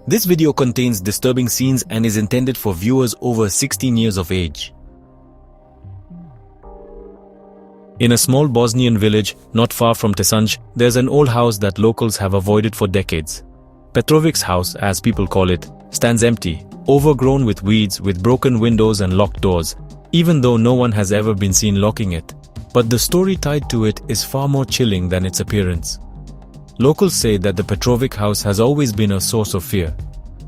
This video contains disturbing scenes and is intended for viewers over 16 years of age. In a small Bosnian village, not far from Petrović, there's an old house that locals have avoided for decades. Petrovic's house, as people call it, stands empty, overgrown with weeds, with broken windows and locked doors, even though no one has ever been seen locking it. But the story tied to it is far more chilling than its appearance. Locals say that the Petrović house has always been a source of fear.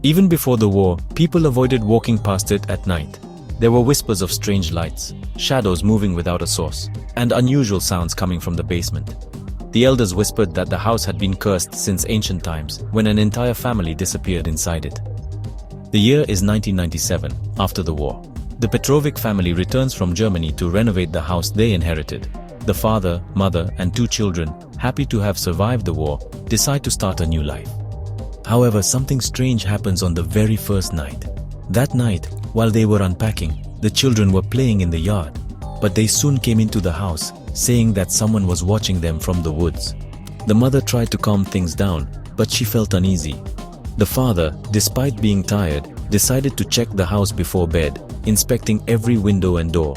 Even before the war, people avoided walking past it at night. There were whispers of strange lights, shadows moving without a source, and unusual sounds coming from the basement. The elders whispered that the house had been cursed since ancient times, when an entire family disappeared inside it. The year is 1997, after the war. The Petrović family returns from Germany to renovate the house they inherited. The father, mother, and 2 children, happy to have survived the war, decide to start a new life. However, something strange happens on the very first night. That night, while they were unpacking, the children were playing in the yard, but they soon came into the house, saying that someone was watching them from the woods. The mother tried to calm things down, but she felt uneasy. The father, despite being tired, decided to check the house before bed, inspecting every window and door.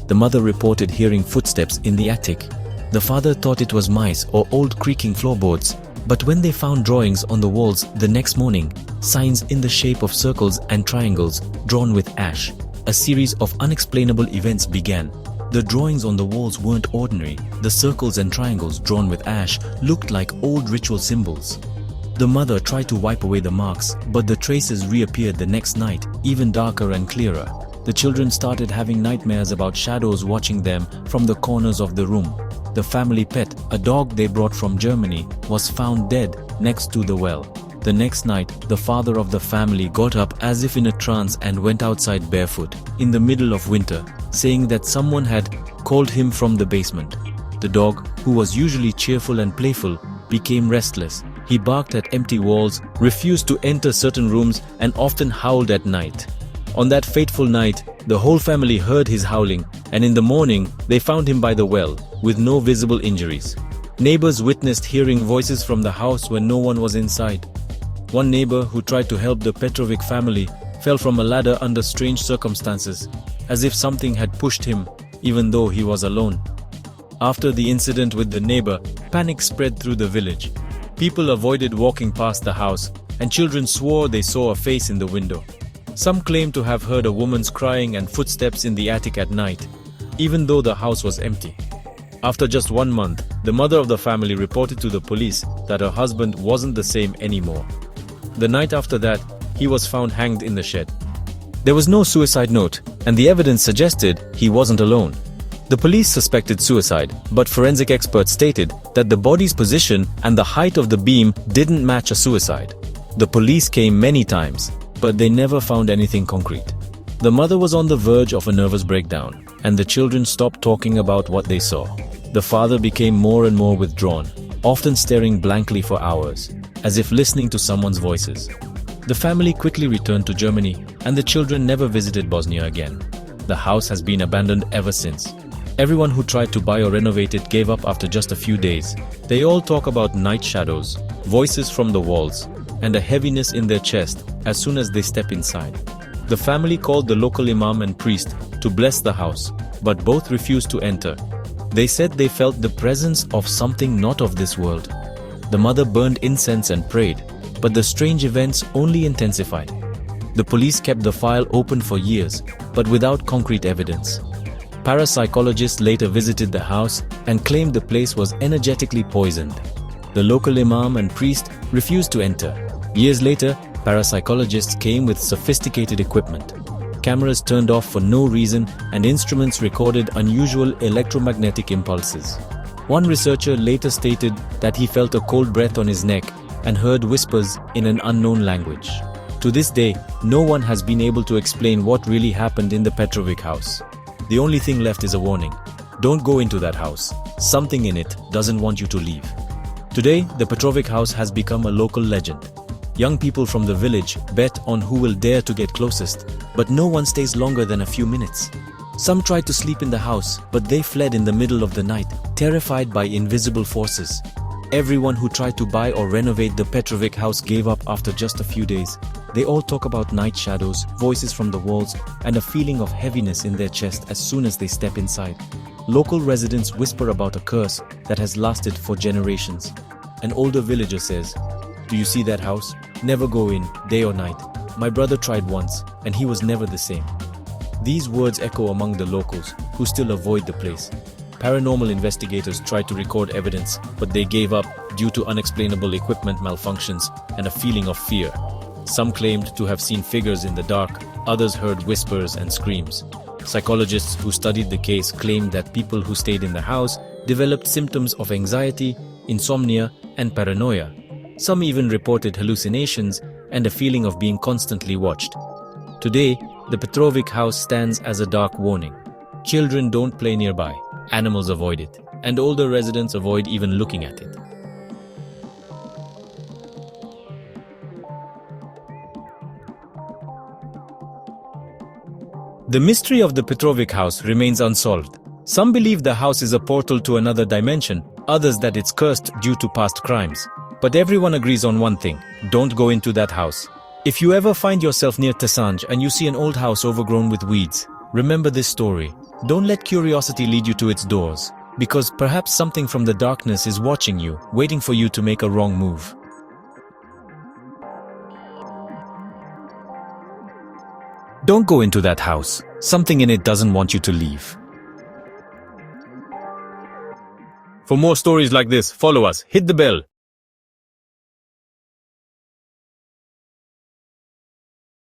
The mother reported hearing footsteps in the attic. The father thought it was mice or old creaking floorboards, but when they found drawings on the walls the next morning, signs in the shape of circles and triangles drawn with ash, a series of unexplainable events began. The drawings on the walls weren't ordinary. The circles and triangles drawn with ash looked like old ritual symbols. The mother tried to wipe away the marks, but the traces reappeared the next night, even darker and clearer. The children started having nightmares about shadows watching them from the corners of the room. The family pet, a dog they brought from Germany, was found dead next to the well. The next night, the father of the family got up as if in a trance and went outside barefoot, in the middle of winter, saying that someone had called him from the basement. The dog, who was usually cheerful and playful, became restless. He barked at empty walls, refused to enter certain rooms, and often howled at night. On that fateful night, the whole family heard his howling, and in the morning, they found him by the well, with no visible injuries. Neighbors witnessed hearing voices from the house when no one was inside. One neighbor who tried to help the Petrović family fell from a ladder under strange circumstances, as if something had pushed him, even though he was alone. After the incident with the neighbor, panic spread through the village. People avoided walking past the house, and children swore they saw a face in the window. Some claimed to have heard a woman's crying and footsteps in the attic at night, even though the house was empty. After just 1 month, the mother of the family reported to the police that her husband wasn't the same anymore. The night after that, he was found hanged in the shed. There was no suicide note, and the evidence suggested he wasn't alone. The police suspected suicide, but forensic experts stated that the body's position and the height of the beam didn't match a suicide. The police came many times, but they never found anything concrete. The mother was on the verge of a nervous breakdown, and the children stopped talking about what they saw. The father became more and more withdrawn, often staring blankly for hours, as if listening to someone's voices. The family quickly returned to Germany, and the children never visited Bosnia again. The house has been abandoned ever since. Everyone who tried to buy or renovate it gave up after just a few days. They all talk about night shadows, voices from the walls, and a heaviness in their chest as soon as they step inside. The family called the local imam and priest to bless the house, but both refused to enter. They said they felt the presence of something not of this world. The mother burned incense and prayed, but the strange events only intensified. The police kept the file open for years, but without concrete evidence. Parapsychologists later visited the house and claimed the place was energetically poisoned. The local imam and priest refused to enter. Years later, parapsychologists came with sophisticated equipment. Cameras turned off for no reason, and instruments recorded unusual electromagnetic impulses. One researcher later stated that he felt a cold breath on his neck and heard whispers in an unknown language. To this day, no one has been able to explain what really happened in the Petrović house. The only thing left is a warning. Don't go into that house. Something in it doesn't want you to leave. Today, the Petrović house has become a local legend. Young people from the village bet on who will dare to get closest, but no one stays longer than a few minutes. Some tried to sleep in the house, but they fled in the middle of the night, terrified by invisible forces. Everyone who tried to buy or renovate the Petrović house gave up after just a few days. They all talk about night shadows, voices from the walls, and a feeling of heaviness in their chest as soon as they step inside. Local residents whisper about a curse that has lasted for generations. An older villager says, "Do you see that house? Never go in, day or night. My brother tried once, and he was never the same." These words echo among the locals, who still avoid the place. Paranormal investigators tried to record evidence, but they gave up due to unexplainable equipment malfunctions and a feeling of fear. Some claimed to have seen figures in the dark, others heard whispers and screams. Psychologists who studied the case claimed that people who stayed in the house developed symptoms of anxiety, insomnia, and paranoia. Some even reported hallucinations and a feeling of being constantly watched. Today, the Petrović house stands as a dark warning. Children don't play nearby, animals avoid it, and older residents avoid even looking at it. The mystery of the Petrović house remains unsolved. Some believe the house is a portal to another dimension, others that it's cursed due to past crimes. But everyone agrees on one thing: don't go into that house. If you ever find yourself near Tesanj and you see an old house overgrown with weeds, remember this story. Don't let curiosity lead you to its doors, because perhaps something from the darkness is watching you, waiting for you to make a wrong move. Don't go into that house. Something in it doesn't want you to leave. For more stories like this, follow us, hit the bell,